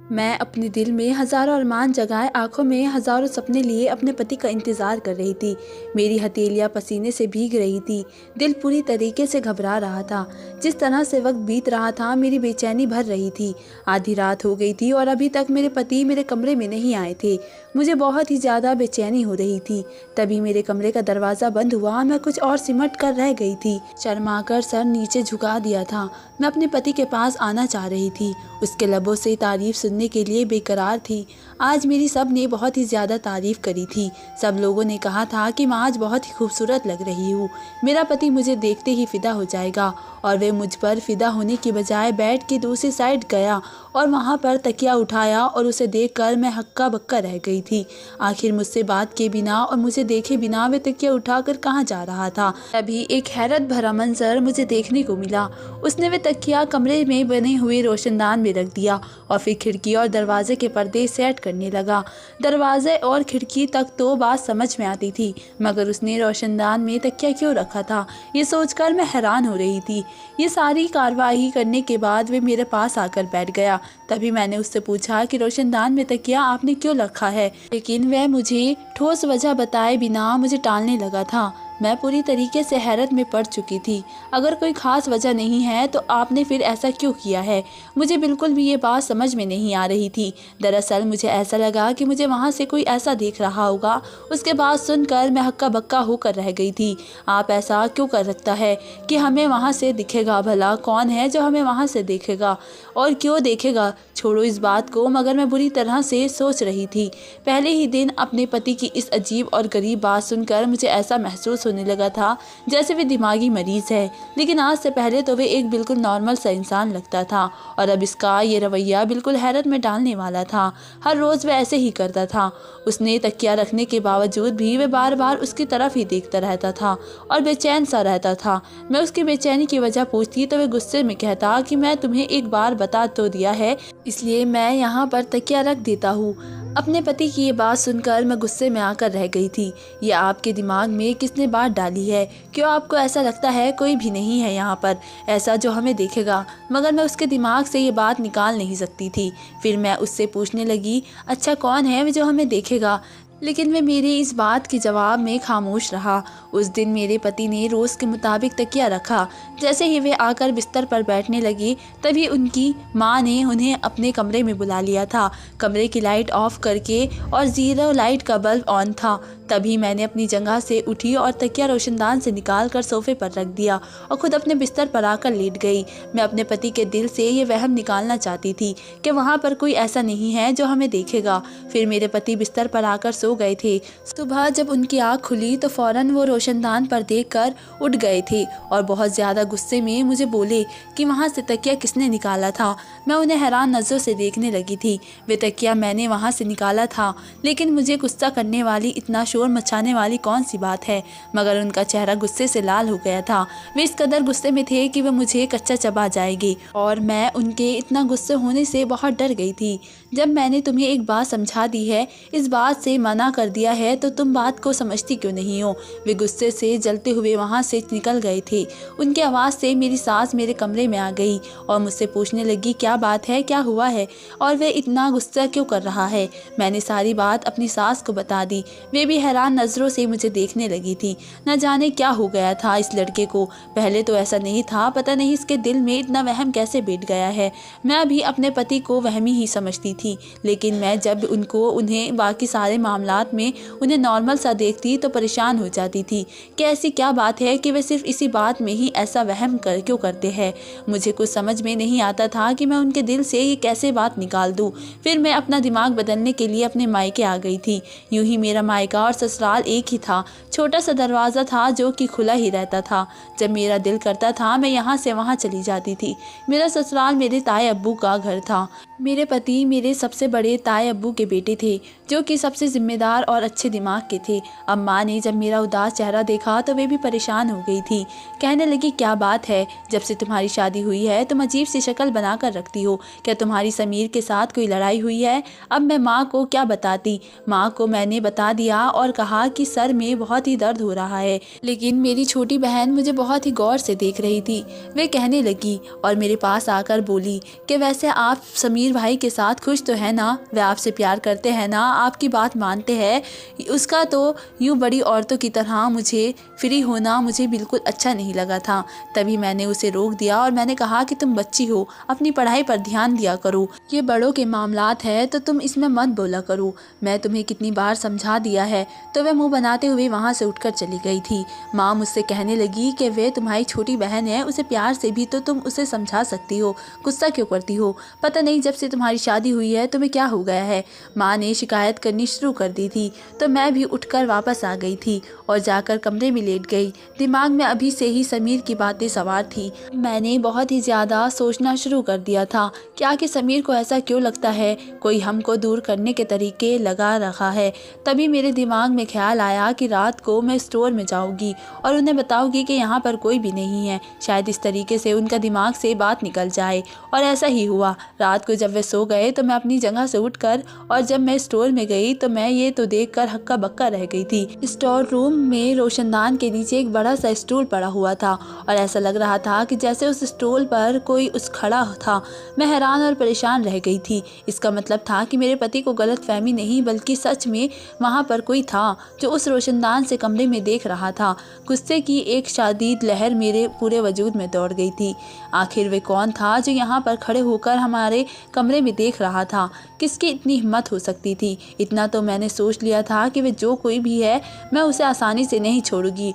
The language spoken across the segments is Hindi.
मैं अपने दिल में हज़ारों अरमान जगाए, आंखों में हज़ारों सपने लिए अपने पति का इंतज़ार कर रही थी। मेरी हथेलियां पसीने से भीग रही थी, दिल पूरी तरीके से घबरा रहा था। जिस तरह से वक्त बीत रहा था, मेरी बेचैनी भर रही थी। आधी रात हो गई थी और अभी तक मेरे पति मेरे कमरे में नहीं आए थे। मुझे बहुत ही ज़्यादा बेचैनी हो रही थी। तभी मेरे कमरे का दरवाज़ा बंद हुआ। मैं कुछ और सिमट कर रह गई थी। शर्माकर सर नीचे झुका दिया था। मैं अपने पति के पास आना चाह रही थी। उसके लबों से तारीफ सुनने के लिए बेकरार थी। आज मेरी सब ने बहुत ही ज़्यादा तारीफ करी थी। सब लोगों ने कहा था कि मैं आज बहुत ही खूबसूरत लग रही हूँ। मेरा पति मुझे देखते ही फिदा हो जाएगा। और वे मुझ पर फिदा होने की बजाय बेड की दूसरी साइड गया और वहाँ पर तकिया उठाया और उसे देखकर मैं हक्का बक्का रह गई थी। आखिर मुझसे बात के बिना और मुझे देखे बिना वे तकिया उठाकर कहाँ जा रहा था। तभी एक हैरत भरा मंजर मुझे देखने को मिला। उसने वे तकिया कमरे में बने हुए रोशनदान में रख दिया और फिर खिड़की और दरवाजे के पर्दे सेट करने लगा। दरवाजे और खिड़की तक तो बात समझ में आती थी, मगर उसने रोशनदान में तकिया क्यों रखा था, ये सोचकर मैं हैरान हो रही थी। ये सारी कार्रवाई करने के बाद वे मेरे पास आकर बैठ गया। तभी मैंने उससे पूछा कि रोशनदान में तकिया आपने क्यों रखा है, लेकिन वह मुझे ठोस वजह बताए बिना मुझे टालने लगा था। मैं पूरी तरीके से हैरत में पड़ चुकी थी। अगर कोई ख़ास वजह नहीं है तो आपने फिर ऐसा क्यों किया है? मुझे बिल्कुल भी ये बात समझ में नहीं आ रही थी। दरअसल मुझे ऐसा लगा कि मुझे वहाँ से कोई ऐसा देख रहा होगा। उसके बाद सुनकर मैं हक्का बक्का होकर रह गई थी। आप ऐसा क्यों कर सकता है कि हमें वहाँ से दिखेगा? भला कौन है जो हमें वहाँ से देखेगा और क्यों देखेगा? छोड़ो इस बात को, मगर मैं बुरी तरह से सोच रही थी। पहले ही दिन अपने पति की इस अजीब और गरीब बात सुनकर मुझे ऐसा महसूस होने लगा था जैसे वे दिमागी मरीज है। लेकिन आज से पहले तो वे एक बिल्कुल नॉर्मल सा इंसान लगता था और अब इसका ये रवैया बिल्कुल हैरत में डालने वाला था। हर रोज़ वह ऐसे ही करता था। उसने तकिया रखने के बावजूद भी वे बार बार उसकी तरफ ही देखता रहता था और बेचैन सा रहता था। मैं उसकी बेचैनी की वजह पूछती तो वे गुस्से में कहता कि मैं तुम्हें एक बार बता तो दिया है, इसलिए मैं यहाँ पर तकिया रख देता हूँ। अपने पति की ये बात सुनकर मैं गुस्से में आकर रह गई थी। ये आपके दिमाग में किसने बात डाली है? क्यों आपको ऐसा लगता है कोई भी नहीं है यहाँ पर ऐसा जो हमें देखेगा? मगर मैं उसके दिमाग से ये बात निकाल नहीं सकती थी। फिर मैं उससे पूछने लगी, अच्छा कौन है जो हमें देखेगा? लेकिन वे मेरी इस बात के जवाब में खामोश रहा। उस दिन मेरे पति ने रोज़ के मुताबिक तकिया रखा। जैसे ही वे आकर बिस्तर पर बैठने लगी, तभी उनकी माँ ने उन्हें अपने कमरे में बुला लिया था। कमरे की लाइट ऑफ करके और ज़ीरो लाइट का बल्ब ऑन था। तभी मैंने अपनी जगह से उठी और तकिया रोशनदान से निकाल कर सोफे पर रख दिया और खुद अपने बिस्तर पर आकर लेट गई। मैं अपने पति के दिल से ये वहम निकालना चाहती थी कि वहाँ पर कोई ऐसा नहीं है जो हमें देखेगा। फिर मेरे पति बिस्तर पर आकर सो गए थे। सुबह जब उनकी आँख खुली तो फौरन वो रोशनदान पर देखकर उठ गए थे और बहुत ज़्यादा गुस्से में मुझे बोले कि वहाँ से तकिया किसने निकाला था। मैं उन्हें हैरान नज़रों से देखने लगी थी। वे तकिया मैंने वहाँ से निकाला था, लेकिन मुझे गुस्सा करने वाली, इतना शोर मचाने वाली कौन सी बात है? मगर उनका चेहरा गुस्से से लाल हो गया था। वे इस कदर गुस्से में थे कि वे मुझे कच्चा चबा जाएंगे और मैं उनके इतना गुस्से होने से बहुत डर गई थी। जब मैंने तुम्हें एक बात समझा दी है, इस बात से मना कर दिया है, तो तुम बात को समझती क्यों नहीं हो? वे गुस्से से जलते हुए वहाँ से निकल गए थे। उनकी आवाज़ से मेरी सास मेरे कमरे में आ गई और मुझसे पूछने लगी, क्या बात है, क्या हुआ है और वे इतना गुस्सा क्यों कर रहा है? मैंने सारी बात अपनी सास को बता दी। वे भी हैरान नज़रों से मुझे देखने लगी थी। न जाने क्या हो गया था इस लड़के को। पहले तो ऐसा नहीं था, पता नहीं इसके दिल में इतना वहम कैसे बैठ गया है। मैं भी अपने पति को वहमी ही समझती थी, लेकिन मैं जब उन्हें बाकी सारे मामलात में उन्हें नॉर्मल सा देखती तो परेशान हो जाती थी कि ऐसी क्या बात है कि वे सिर्फ इसी बात में ही ऐसा वहम क्यों करते हैं। मुझे कुछ समझ में नहीं आता था कि मैं उनके दिल से ये कैसे बात निकाल दूँ। फिर मैं अपना दिमाग बदलने के लिए अपने मायके आ गई थी। यूं ही मेरा मायका और ससुराल एक ही था। छोटा सा दरवाज़ा था जो कि खुला ही रहता था। जब मेरा दिल करता था मैं यहाँ से वहाँ चली जाती थी। मेरा ससुराल मेरे ताए अब्बू का घर था। मेरे पति मेरे सबसे बड़े ताए अब्बू के बेटे थे, जो कि सबसे जिम्मेदार और अच्छे दिमाग के थे। अब माँ ने जब मेरा उदास चेहरा देखा तो वे भी परेशान हो गई थी। कहने लगी, क्या बात है, जब से तुम्हारी शादी हुई है तुम अजीब सी शक्ल बना कर रखती हो। क्या तुम्हारी समीर के साथ कोई लड़ाई हुई है? अब मैं माँ को क्या बताती? माँ को मैंने बता दिया और और कहा कि सर में बहुत ही दर्द हो रहा है। लेकिन मेरी छोटी बहन मुझे बहुत ही गौर से देख रही थी। वे कहने लगी और मेरे पास आकर बोली कि वैसे आप समीर भाई के साथ खुश तो है ना, वे आपसे प्यार करते हैं ना, आपकी बात मानते हैं। उसका तो यूँ बड़ी औरतों की तरह मुझे फ्री होना मुझे बिल्कुल अच्छा नहीं लगा था। तभी मैंने उसे रोक दिया और मैंने कहा कि तुम बच्ची हो, अपनी पढ़ाई पर ध्यान दिया करो, ये बड़ों के मामलात है तो तुम इसमें मत बोला करो। मैं तुम्हें कितनी बार समझा दिया है। तो वह मुंह बनाते हुए वहाँ से उठकर चली गई थी। माँ मुझसे कहने लगी कि वे तुम्हारी छोटी बहन है, उसे प्यार से भी तो तुम उसे समझा सकती हो, गुस्सा क्यों करती हो? पता नहीं जब से तुम्हारी शादी हुई है तुम्हें क्या हो गया है। माँ ने शिकायत करनी शुरू कर दी थी। तो मैं भी उठकर वापस आ गई थी और जाकर कमरे में लेट गई। दिमाग में अभी से ही समीर की बातें सवार थी। मैंने बहुत ही ज़्यादा सोचना शुरू कर दिया था कि आखिर समीर को ऐसा क्यों लगता है, कोई हमको दूर करने के तरीके लगा रखा है। तभी मेरे दिमाग में ख्याल आया कि रात को मैं स्टोर में जाऊंगी और उन्हें बताऊंगी कि यहाँ पर कोई भी नहीं है। शायद इस तरीके से उनका दिमाग से बात निकल जाए। और ऐसा ही हुआ। रात को जब वे सो गए तो मैं अपनी जगह से उठकर और जब मैं स्टोर में गई तो मैं ये तो देखकर हक्का बक्का रह गई थी। स्टोर रूम में रोशनदान के नीचे एक बड़ा सा स्टूल पड़ा हुआ था और ऐसा लग रहा था कि जैसे उस स्टूल पर कोई उस खड़ा था। मैं हैरान और परेशान रह गई थी। इसका मतलब था कि मेरे पति को गलतफहमी नहीं बल्कि सच में वहाँ पर कोई था जो उस रोशनदान से कमरे में देख रहा था। गुस्से की एक शदीद लहर मेरे पूरे वजूद में दौड़ गई थी। आखिर वे कौन था जो यहाँ पर खड़े होकर हमारे कमरे में देख रहा था? किसकी इतनी हिम्मत हो सकती थी? इतना तो मैंने सोच लिया था कि वे जो कोई भी है मैं उसे आसानी से नहीं छोड़ूंगी।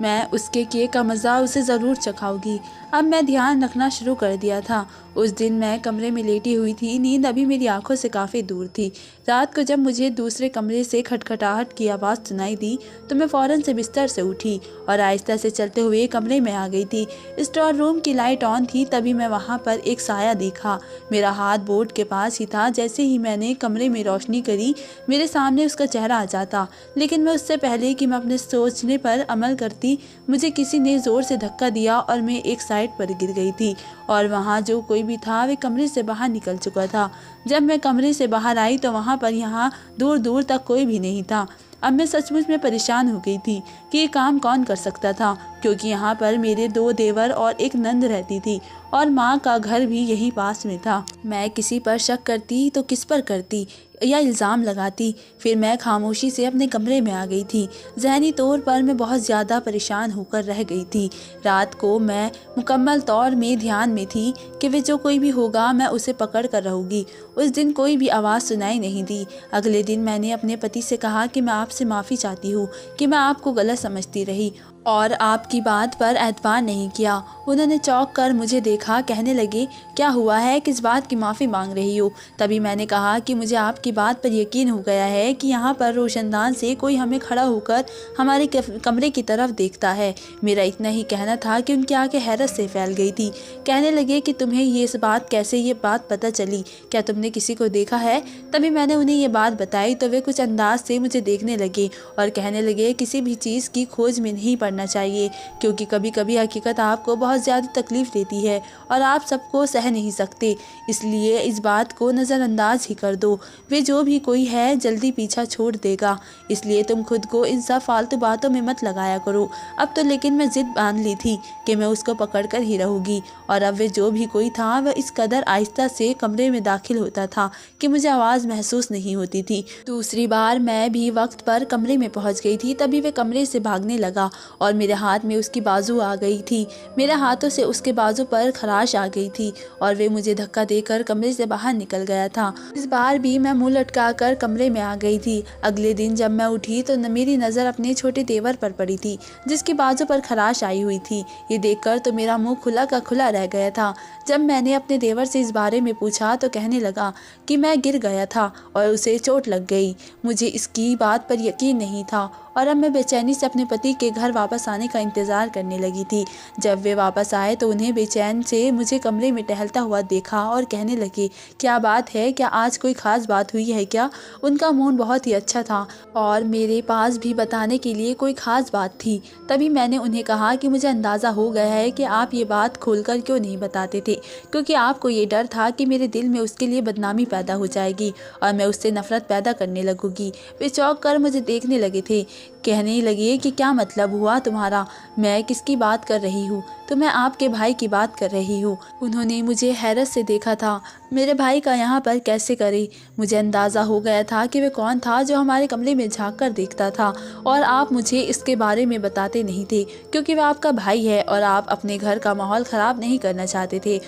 मैं उसके किए का मज़ा उसे ज़रूर चखाऊंगी। अब मैं ध्यान रखना शुरू कर दिया था। उस दिन मैं कमरे में लेटी हुई थी। नींद अभी मेरी आंखों से काफ़ी दूर थी। रात को जब मुझे दूसरे कमरे से खटखटाहट की आवाज़ सुनाई दी तो मैं फ़ौरन से बिस्तर से उठी और आहिस्ता से चलते हुए कमरे में आ गई थी। स्टोर रूम की लाइट ऑन थी। तभी मैं वहाँ पर एक साया देखा। मेरा हाथ बोर्ड के पास ही था। जैसे ही मैंने कमरे में रोशनी करी मेरे सामने उसका चेहरा आ जाता। लेकिन मैं उससे पहले कि मैं अपने सोचने पर अमल करती, मुझे किसी ने ज़ोर से धक्का दिया और मैं एक साइड पर गिर गई थी। और वहाँ जो कोई भी था वे कमरे से बाहर निकल चुका था। जब मैं कमरे से बाहर आई तो वहाँ पर यहाँ दूर दूर तक कोई भी नहीं था। अब मैं सचमुच में परेशान हो गई थी कि ये काम कौन कर सकता था, क्योंकि यहाँ पर मेरे 2 देवर और एक नंद रहती थी और माँ का घर भी यहीं पास में था। मैं किसी पर शक करती तो किस पर करती या इल्ज़ाम लगाती? फिर मैं खामोशी से अपने कमरे में आ गई थी। ज़हनी तौर पर मैं बहुत ज़्यादा परेशान होकर रह गई थी। रात को मैं मुकम्मल तौर में ध्यान में थी कि वे जो कोई भी होगा मैं उसे पकड़ कर रहूँगी। उस दिन कोई भी आवाज़ सुनाई नहीं दी। अगले दिन मैंने अपने पति से कहा कि मैं आपसे माफ़ी चाहती हूँ कि मैं आपको गलत समझती रही और आपकी बात पर एतबार नहीं किया। उन्होंने चौंक कर मुझे देखा। कहने लगे, क्या हुआ है, किस बात की माफ़ी मांग रही हो? तभी मैंने कहा कि मुझे आपकी बात पर यकीन हो गया है कि यहाँ पर रोशनदान से कोई हमें खड़ा होकर हमारे कमरे की तरफ देखता है। मेरा इतना ही कहना था कि उनकी आंखें हैरत से फैल गई थी। कहने लगे कि तुम्हें ये बात पता चली? क्या तुमने किसी को देखा है? तभी मैंने उन्हें ये बात बताई तो वे कुछ अंदाज से मुझे देखने लगे और कहने लगे, किसी भी चीज़ की खोज में नहीं पड़ना चाहिए, क्योंकि कभी कभी हकीकत आपको बहुत ज़्यादा तकलीफ़ देती है और आप सबको सह नहीं सकते। इसलिए इस बात को नज़रअंदाज ही कर दो। वे जो भी कोई है जल्दी पीछा छोड़ देगा। इसलिए तुम खुद को इन सब फालतू बातों में मत लगाया करो। अब तो लेकिन मैं ज़िद बांध ली थी कि मैं उसको पकड़ कर ही रहूँगी। और अब वे जो भी कोई था वह इस कदर आहिस्ता से कमरे में दाखिल होता था कि मुझे आवाज़ महसूस नहीं होती थी। दूसरी बार मैं भी वक्त पर कमरे में पहुँच गई थी। तभी वे कमरे से भागने लगा और मेरे हाथ में उसकी बाजू आ गई थी। मेरे हाथों से उसके बाजू पर खराश आ गई थी और वे मुझे धक्का देकर कमरे से बाहर निकल गया था। इस बार भी मैं मुंह लटकाकर कमरे में आ गई थी। अगले दिन जब मैं उठी तो मेरी नज़र अपने छोटे देवर पर पड़ी थी जिसकी बाजू पर खराश आई हुई थी। ये देखकर तो मेरा मुंह खुला का खुला रह गया था। जब मैंने अपने देवर से इस बारे में पूछा तो कहने लगा कि मैं गिर गया था और उसे चोट लग गई। मुझे इसकी बात पर यकीन नहीं था और अब मैं बेचैनी से अपने पति के घर वापस आने का इंतज़ार करने लगी थी। जब वे वापस आए तो उन्हें बेचैन से मुझे कमरे में टहलता हुआ देखा और कहने लगे, क्या बात है, क्या आज कोई ख़ास बात हुई है क्या? उनका मूड बहुत ही अच्छा था और मेरे पास भी बताने के लिए कोई ख़ास बात थी। तभी मैंने उन्हें कहा कि मुझे अंदाज़ा हो गया है कि आप ये बात खोलकर क्यों नहीं बताते थे, क्योंकि आपको ये डर था कि मेरे दिल में उसके लिए बदनामी पैदा हो जाएगी और मैं उससे नफ़रत पैदा करने लगूंगी। वे चौंक कर मुझे देखने लगे थे, कहने लगे कि क्या मतलब हुआ तुम्हारा? मैं किसकी बात कर रही हूँ? तो मैं आपके भाई की बात कर रही हूँ। उन्होंने मुझे हैरत से देखा था। मेरे भाई का यहाँ पर कैसे करे? मुझे अंदाज़ा हो गया था कि वे कौन था जो हमारे कमरे में झांक कर देखता था और आप मुझे इसके बारे में बताते नहीं थे, क्योंकि वह आपका भाई है और आप अपने घर का माहौल ख़राब नहीं करना चाहते थे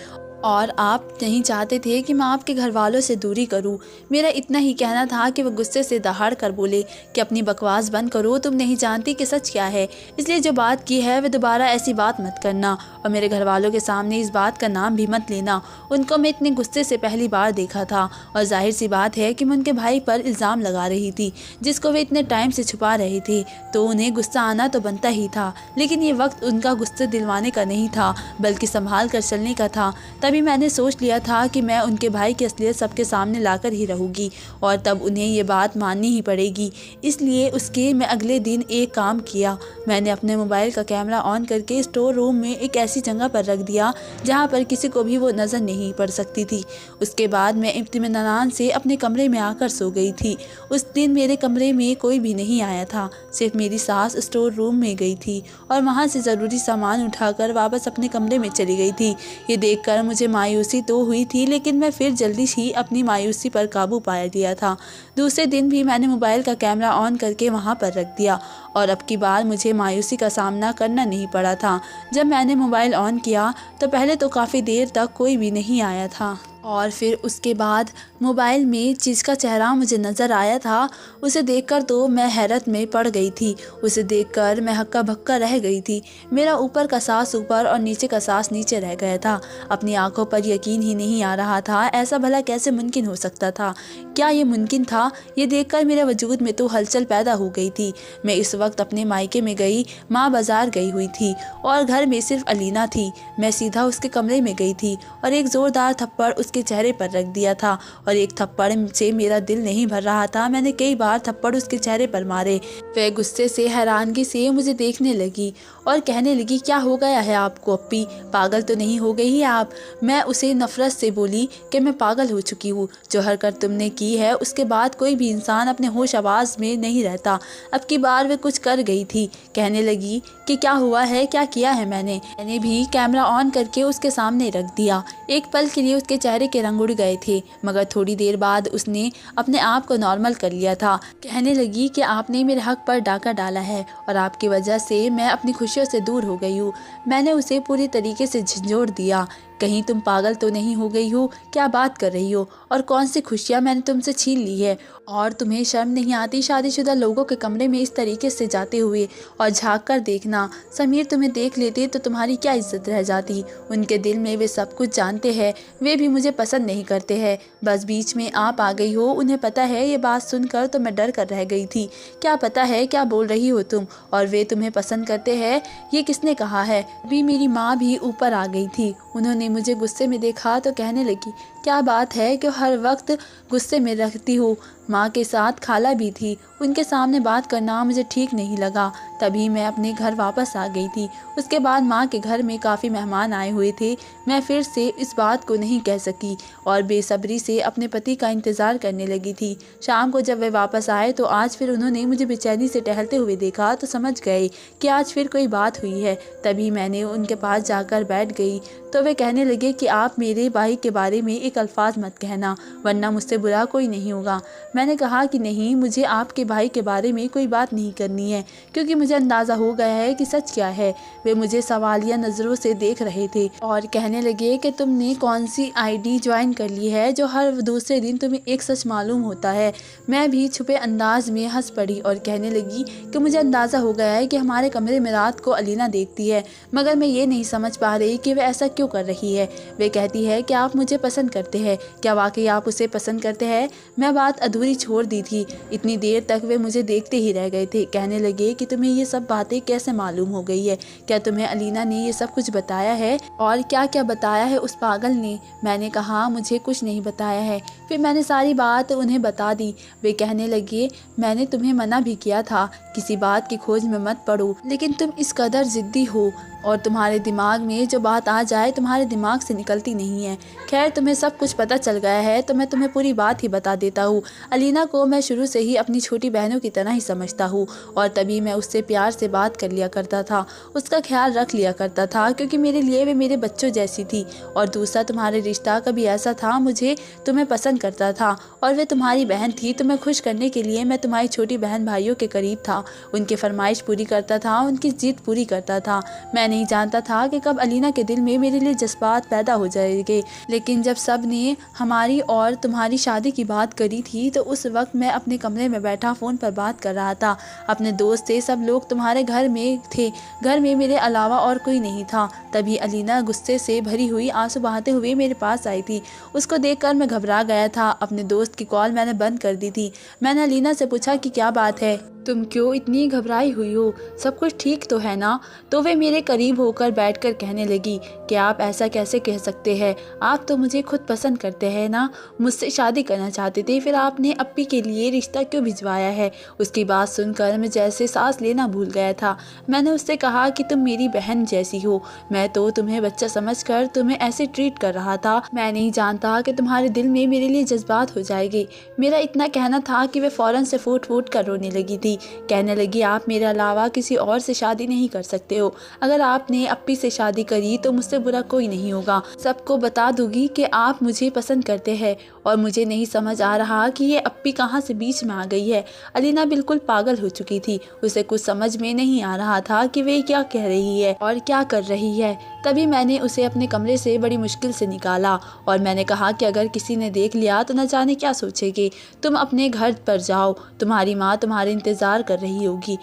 और आप नहीं चाहते थे कि मैं आपके घर वालों से दूरी करूं। मेरा इतना ही कहना था कि वह गुस्से से दहाड़ कर बोले कि अपनी बकवास बंद करो, तुम नहीं जानती कि सच क्या है, इसलिए जो बात की है वह दोबारा ऐसी बात मत करना और मेरे घर वालों के सामने इस बात का नाम भी मत लेना। उनको मैं इतने गुस्से से पहली बार देखा था और जाहिर सी बात है कि मैं उनके भाई पर इल्ज़ाम लगा रही थी जिसको वे इतने टाइम से छुपा रहे थे, तो उन्हें गुस्सा आना तो बनता ही था। लेकिन ये वक्त उनका गुस्से दिलवाने का नहीं था बल्कि संभाल कर चलने का था। तभी मैंने सोच लिया था कि मैं उनके भाई की असलियत सबके सामने लाकर ही रहूँगी और तब उन्हें ये बात माननी ही पड़ेगी। इसलिए उसके मैं अगले दिन एक काम किया। मैंने अपने मोबाइल का कैमरा ऑन करके स्टोर रूम में एक ऐसी जगह पर रख दिया जहाँ पर किसी को भी वो नज़र नहीं पड़ सकती थी। उसके बाद मैं इत्मीनान से अपने कमरे में आकर सो गई थी। उस दिन मेरे कमरे में कोई भी नहीं आया था, सिर्फ मेरी सास स्टोर रूम में गई थी और वहाँ से ज़रूरी सामान उठाकर वापस अपने कमरे में चली गई थी। ये देखकर मुझे मायूसी तो हुई थी, लेकिन मैं फिर जल्दी ही अपनी मायूसी पर काबू पा लिया था। दूसरे दिन भी मैंने मोबाइल का कैमरा ऑन करके वहाँ पर रख दिया और अब की बार मुझे मायूसी का सामना करना नहीं पड़ा था। जब मैंने मोबाइल ऑन किया तो पहले तो काफ़ी देर तक कोई भी नहीं आया था और फिर उसके बाद मोबाइल में जिसका चेहरा मुझे नज़र आया था उसे देखकर तो मैं हैरत में पड़ गई थी। उसे देखकर मैं हक्का बक्का रह गई थी। मेरा ऊपर का सांस ऊपर और नीचे का सांस नीचे रह गया था। अपनी आंखों पर यकीन ही नहीं आ रहा था, ऐसा भला कैसे मुमकिन हो सकता था? क्या ये मुमकिन था? ये देखकर मेरे वजूद में तो हलचल पैदा हो गई थी। मैं इस वक्त अपने मायके में गई, माँ बाजार गई हुई थी और घर में सिर्फ अलीना थी। मैं सीधा उसके कमरे में गई थी और एक ज़ोरदार थप्पड़ उसके चेहरे पर रख दिया था और एक थप्पड़ से मेरा दिल नहीं भर रहा था। मैंने कई बार थप्पड़ उसके चेहरे पर मारे। वह गुस्से से हैरानगी से मुझे देखने लगी और कहने लगी, क्या हो गया है आपको अप्पी? पागल तो नहीं हो गई है आप? मैं उसे नफरत से बोली कि मैं पागल हो चुकी हूँ। जो हरकत तुमने की है उसके बाद कोई भी इंसान अपने होश आवाज़ में नहीं रहता। अब की बार वे कुछ कर गई थी। कहने लगी कि क्या हुआ है, क्या किया है मैंने भी कैमरा ऑन करके उसके सामने रख दिया। एक पल के लिए उसके चेहरे के रंग उड़ गए थे, मगर थोड़ी देर बाद उसने अपने आप को नॉर्मल कर लिया था। कहने लगी कि आपने मेरे हक पर डाका डाला है और आपकी वजह से मैं अपनी खुशियों से दूर हो गई हूँ। मैंने उसे पूरी तरीके से झंझोड़ दिया। कहीं तुम पागल तो नहीं हो गई हो? क्या बात कर रही हो? और कौन सी खुशियाँ मैंने तुमसे छीन ली है? और तुम्हें शर्म नहीं आती शादीशुदा लोगों के कमरे में इस तरीके से जाते हुए और झाँक कर देखना? समीर तुम्हें देख लेते तो तुम्हारी क्या इज्जत रह जाती? उनके दिल में वे सब कुछ जानते हैं, वे भी मुझे पसंद नहीं करते हैं। बस बीच में आप आ गई हो। उन्हें पता है ये बात सुनकर तो मैं डर कर रह गई थी। क्या पता है क्या बोल रही हो तुम? और वे तुम्हें पसंद करते हैं, ये किसने कहा है? अभी मेरी माँ भी ऊपर आ गई थी। उन्होंने मुझे गुस्से में देखा तो कहने लगी, क्या बात है कि हर वक्त गुस्से में रहती हो? माँ के साथ खाला भी थी, उनके सामने बात करना मुझे ठीक नहीं लगा। तभी मैं अपने घर वापस आ गई थी। उसके बाद माँ के घर में काफ़ी मेहमान आए हुए थे। मैं फिर से इस बात को नहीं कह सकी और बेसब्री से अपने पति का इंतज़ार करने लगी थी। शाम को जब वे वापस आए तो आज फिर उन्होंने मुझे बेचैनी से टहलते हुए देखा तो समझ गए कि आज फिर कोई बात हुई है। तभी मैंने उनके पास जाकर बैठ गई तो वे कहने लगे कि आप मेरे भाई के बारे में एक अल्फाज मत कहना, वरना मुझसे बुरा कोई नहीं होगा। मैंने कहा कि नहीं, मुझे आपके भाई के बारे में कोई बात नहीं करनी है, क्योंकि मुझे अंदाज़ा हो गया है कि सच क्या है। वे मुझे सवालिया नज़रों से देख रहे थे और कहने लगे कि तुमने कौन सी आईडी ज्वाइन कर ली है जो हर दूसरे दिन तुम्हें एक सच मालूम होता है। मैं भी छुपे अंदाज में हंस पड़ी और कहने लगी कि मुझे अंदाज़ा हो गया है कि हमारे कमरे में रात को अलीना देखती है, मगर मैं ये नहीं समझ पा रही कि वह ऐसा क्यों कर रही है। वे कहती है कि आप मुझे पसंद करते हैं? क्या वाकई आप उसे पसंद करते हैं? मैं बात अधूरी छोड़ दी थी। इतनी देर तक वे मुझे देखते ही रह गए थे। कहने लगे कि तुम्हें ये सब बातें कैसे मालूम हो गई है? क्या तुम्हें अलीना ने ये सब कुछ बताया है? और क्या क्या बताया है उस पागल ने? मैंने कहा मुझे कुछ नहीं बताया है। फिर मैंने सारी बात उन्हें बता दी। वे कहने लगे मैंने तुम्हें मना भी किया था, किसी बात की खोज में मत पड़ो, लेकिन तुम इस कदर जिद्दी हो और तुम्हारे दिमाग में जो बात आ जाए तुम्हारे दिमाग से निकलती नहीं है। खैर तुम्हें सब कुछ पता चल गया है तो मैं तुम्हें पूरी बात ही बता देता हूँ। अलीना को मैं शुरू से ही अपनी छोटी बहनों की तरह ही समझता हूँ और तभी मैं उससे प्यार से बात कर लिया करता था, उसका ख्याल रख लिया करता था, क्योंकि मेरे लिए वे मेरे बच्चों जैसी थी। और दूसरा तुम्हारे रिश्ता कभी ऐसा था, मुझे तुम्हें पसंद करता था और वे तुम्हारी बहन थी। तुम्हें खुश करने के लिए मैं तुम्हारी छोटी बहन भाइयों के करीब था, उनकी फरमाइश पूरी करता था, उनकी जिद पूरी करता था। मैं नहीं जानता था कि कब अलीना के दिल में मेरे लिए जज्बात पैदा हो जाएंगे, लेकिन जब सब ने हमारी और तुम्हारी शादी की बात करी थी तो उस वक्त मैं अपने कमरे में बैठा फ़ोन पर बात कर रहा था अपने दोस्त से। सब लोग तुम्हारे घर में थे, घर में मेरे अलावा और कोई नहीं था। तभी अलीना गुस्से से भरी हुई आंसू बहाते हुए मेरे पास आई थी। उसको देखकर मैं घबरा गया था। अपने दोस्त की कॉल मैंने बंद कर दी थी। मैंने अलीना से पूछा कि क्या बात है, तुम क्यों इतनी घबराई हुई हो, सब कुछ ठीक तो है ना? तो वे मेरे करीब होकर बैठकर कहने लगी कि आप ऐसा कैसे कह सकते हैं, आप तो मुझे खुद पसंद करते हैं ना, मुझसे शादी करना चाहते थे, फिर आपने अप्पी के लिए रिश्ता क्यों भिजवाया है? उसकी बात सुनकर मैं जैसे सांस लेना भूल गया था। मैंने उससे कहा कि तुम मेरी बहन जैसी हो, मैं तो तुम्हें बच्चा समझकर तुम्हें ऐसे ट्रीट कर रहा था, मैं नहीं जानता कि तुम्हारे दिल में मेरे लिए जज्बात हो जाएगी। मेरा इतना कहना था कि वे फौरन से फूट फूट कर रोने लगी थी। कहने लगी आप मेरे अलावा किसी और से शादी नहीं कर सकते हो, अगर आपने अप्पी से शादी करी तो मुझसे बुरा कोई नहीं होगा, सबको बता दूंगी कि आप मुझे पसंद करते हैं और मुझे नहीं समझ आ रहा कि ये अप्पी कहाँ से बीच में आ गई है। अलीना बिल्कुल पागल हो चुकी थी, उसे कुछ समझ में नहीं आ रहा था कि वे क्या कह रही है और क्या कर रही है। तभी मैंने उसे अपने कमरे से बड़ी मुश्किल से निकाला और मैंने कहा कि अगर किसी ने देख लिया तो न जाने क्या सोचेगी, तुम अपने घर पर जाओ, तुम्हारी माँ तुम्हारे इंतज़ार कर रही होगी।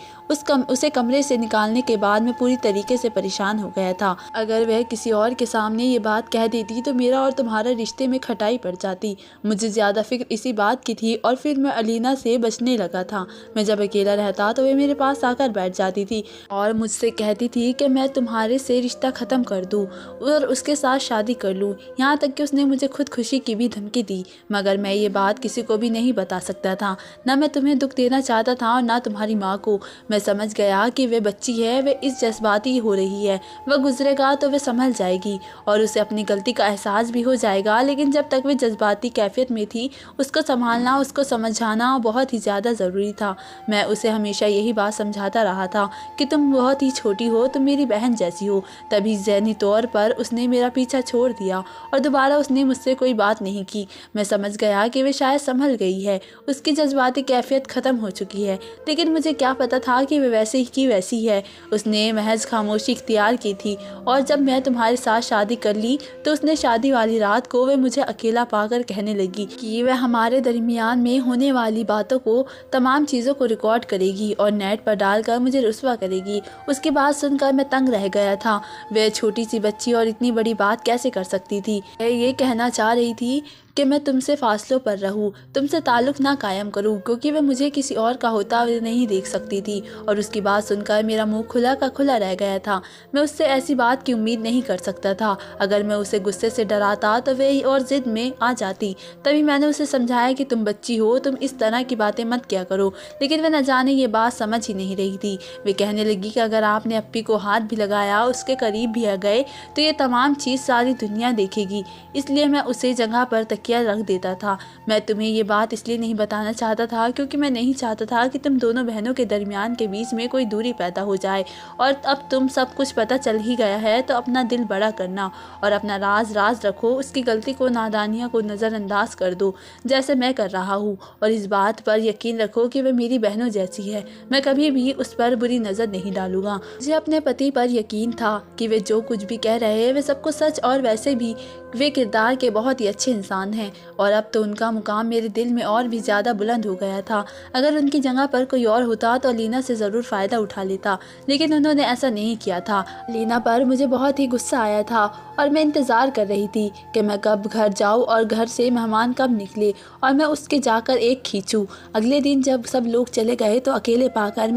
उसे कमरे से निकालने के बाद मैं पूरी तरीके से परेशान हो गया था। अगर वह किसी और के सामने ये बात कह देती तो मेरा और तुम्हारा रिश्ते में खटाई पड़ जाती। मुझे ज़्यादा फिक्र इसी बात की थी और फिर मैं अलीना से बचने लगा था। मैं जब अकेला रहता तो वे मेरे पास आकर बैठ जाती थी और मुझसे कहती थी कि मैं तुम्हारे से रिश्ता ख़त्म कर दूं और उसके साथ शादी कर लूं। यहाँ तक कि उसने मुझे खुदकुशी की भी धमकी दी, मगर मैं ये बात किसी को भी नहीं बता सकता था। न मैं तुम्हें दुख देना चाहता था और ना तुम्हारी माँ को। मैं समझ गया कि वे बच्ची है, वे इस जज्बाती हो रही है, वह गुजरेगा तो वे संभल जाएगी और उसे अपनी गलती का एहसास भी हो जाएगा। लेकिन जब तक वे जज्बाती कैफियत में थी उसको संभालना, उसको समझाना बहुत ही ज़्यादा ज़रूरी था। मैं उसे हमेशा यही बात समझाता रहा था कि तुम बहुत ही छोटी हो, तुम मेरी बहन जैसी हो। तभी ज़हनी तौर पर उसने मेरा पीछा छोड़ दिया और दोबारा उसने मुझसे कोई बात नहीं की। मैं समझ गया कि वे शायद संभल गई है, उसकी जज्बाती कैफियत ख़त्म हो चुकी है, लेकिन मुझे क्या पता था कि वे वैसे ही की वैसी है। उसने महज खामोशी इख्तियार की थी और जब मैं तुम्हारे साथ शादी कर ली तो उसने शादी वाली रात को वे मुझे अकेला पाकर कहने लगी कि वह हमारे दरमियान में होने वाली बातों को, तमाम चीज़ों को रिकॉर्ड करेगी और नेट पर डालकर मुझे रुस्वा करेगी। उसकी बात सुनकर मैं तंग रह गया था। वह छोटी सी बच्ची और इतनी बड़ी बात कैसे कर सकती थी? वह ये कहना चाह रही थी कि मैं तुमसे फासलों पर रहूं, तुमसे ताल्लुक़ ना कायम करूं, क्योंकि वह मुझे किसी और का होता हुआ नहीं देख सकती थी। और उसकी बात सुनकर मेरा मुंह खुला का खुला रह गया था। मैं उससे ऐसी बात की उम्मीद नहीं कर सकता था। अगर मैं उसे गुस्से से डराता तो वह और ज़िद में आ जाती। तभी मैंने उसे समझाया कि तुम बच्ची हो, तुम इस तरह की बातें मत किया करो, लेकिन वह न जाने ये बात समझ ही नहीं रही थी। वे कहने लगी कि अगर आपने अप्पी को हाथ भी लगाया, उसके करीब भी आ गए तो ये तमाम चीज़ सारी दुनिया देखेगी, इसलिए मैं उसे जगह पर तकिया रख देता था। मैं तुम्हें ये बात इसलिए नहीं बताना चाहता था क्योंकि मैं नहीं चाहता था कि तुम दोनों बहनों के दरमियान के बीच में कोई दूरी पैदा हो जाए। और अब तुम सब कुछ पता चल ही गया है तो अपना दिल बड़ा करना और अपना राज राज रखो, उसकी गलती को, नादानियाँ को नज़रअंदाज कर दो जैसे मैं कर रहा हूँ। और इस बात पर यकीन रखो कि वह मेरी बहनों जैसी है, मैं कभी भी उस पर बुरी नज़र नहीं डालूंगा। मुझे अपने पति पर यकीन था कि वे जो कुछ भी कह रहे हैं वे सबको सच, और वैसे भी वे किरदार के बहुत ही अच्छे इंसान हैं और अब तो उनका मुकाम मेरे दिल में और भी ज़्यादा बुलंद हो गया था। अगर उनकी जगह पर कोई और होता तो अलीना से ज़रूर फ़ायदा उठा लेता, लेकिन उन्होंने ऐसा नहीं किया था। अलीना पर मुझे बहुत ही गुस्सा आया था और मैं इंतज़ार कर रही थी कि मैं कब घर जाऊँ और घर से मेहमान कब निकले और मैं उसके जाकर एक खींचूँ। अगले दिन जब सब लोग चले गए तो अकेले पाकर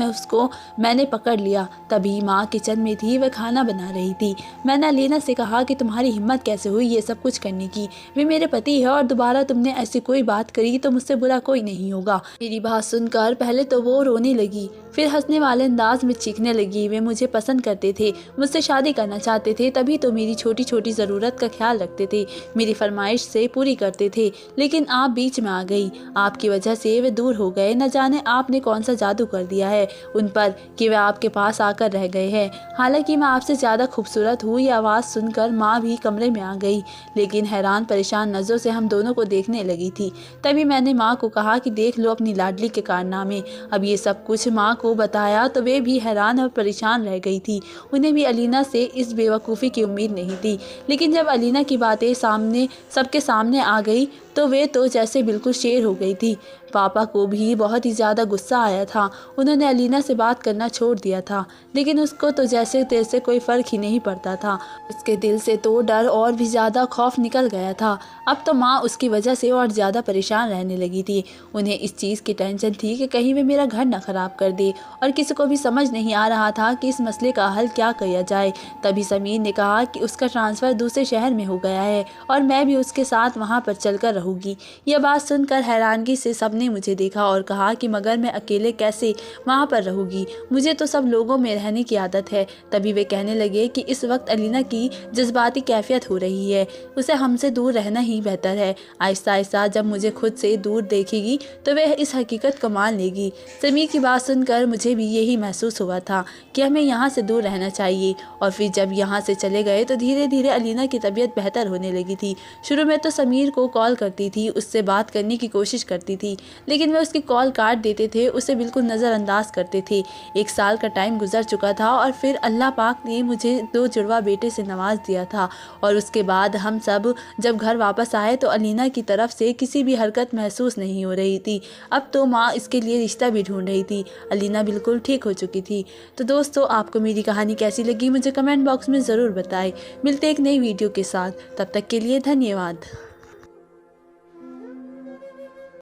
मैंने पकड़ लिया। तभी माँ किचन में थी, वह खाना बना रही थी। मैंने अलीना से कहा कि तुम्हारी हिम्मत कैसे हुई ये सब कुछ करने की? वे मेरे पति है और दोबारा तुमने ऐसी कोई बात करी तो मुझसे बुरा कोई नहीं होगा। मेरी बात सुनकर पहले तो वो रोने लगी, फिर हंसने वाले अंदाज में चीखने लगी। वे मुझे पसंद करते थे, मुझसे शादी करना चाहते थे, तभी तो मेरी छोटी छोटी ज़रूरत का ख्याल रखते थे, मेरी फरमाइश से पूरी करते थे। लेकिन आप बीच में आ गई, आपकी वजह से वे दूर हो गए। न जाने आपने कौन सा जादू कर दिया है उन पर कि वे आपके पास आकर रह गए हैं। हालांकि मैं आपसे ज़्यादा खूबसूरत हूँ। ये आवाज़ सुनकर माँ भी कमरे में आ गई, लेकिन हैरान परेशान नज़रों से हम दोनों को देखने लगी थी। तभी मैंने माँ को कहा कि देख लो अपनी लाडली के कारनामे। अब ये सब कुछ माँ को बताया तो वे भी हैरान और परेशान रह गई थी। उन्हें भी अलीना से इस बेवकूफ़ी की उम्मीद नहीं थी, लेकिन जब अलीना की बातें सबके सामने आ गई तो वे तो जैसे बिल्कुल शेर हो गई थी। पापा को भी बहुत ही ज़्यादा गुस्सा आया था। उन्होंने अलीना से बात करना छोड़ दिया था, लेकिन उसको तो जैसे तैसे कोई फ़र्क ही नहीं पड़ता था। उसके दिल से तो डर और भी ज़्यादा खौफ निकल गया था। अब तो माँ उसकी वजह से और ज़्यादा परेशान रहने लगी थी। उन्हें इस चीज़ की टेंशन थी कि कहीं वे मेरा घर न ख़राब कर दे, और किसी को भी समझ नहीं आ रहा था कि इस मसले का हल क्या किया जाए। तभी समीर ने कहा कि उसका ट्रांसफ़र दूसरे शहर में हो गया है और मैं भी उसके साथ वहाँ पर चलकर रहूँगी। यह बात सुनकर हैरानगी से सबने मुझे देखा और कहा कि मगर मैं अकेले कैसे वहाँ पर रहूँगी, मुझे तो सब लोगों में रहने की आदत है। तभी वे कहने लगे कि इस वक्त अलीना की जज्बाती कैफियत हो रही है, उसे हमसे दूर रहना ही बेहतर है। आहिस्ता आहिस्ता जब मुझे खुद से दूर देखेगी तो वह इस हकीकत को मान लेगी। समीर की बात सुनकर मुझे भी यही महसूस हुआ था कि हमें यहाँ से दूर रहना चाहिए। और फिर जब यहाँ से चले गए तो धीरे धीरे अलीना की तबीयत बेहतर होने लगी थी। शुरू में तो समीर को कॉल करती थी, उससे बात करने की कोशिश करती थी, लेकिन वे उसकी कॉल काट देते थे, उसे बिल्कुल नज़रअंदाज करते थे। 1 साल का टाइम गुजर चुका था और फिर अल्लाह पाक ने मुझे 2 जुड़वा बेटे से नवाज दिया था। और उसके बाद हम सब जब घर वापस आए तो अलीना की तरफ से किसी भी हरकत महसूस नहीं हो रही थी। अब तो माँ इसके लिए रिश्ता भी ढूंढ रही थी। अलीना बिल्कुल ठीक हो चुकी थी। तो दोस्तों, आपको मेरी कहानी कैसी लगी मुझे कमेंट बॉक्स में ज़रूर बताएं। मिलते एक नई वीडियो के साथ, तब तक के लिए धन्यवाद।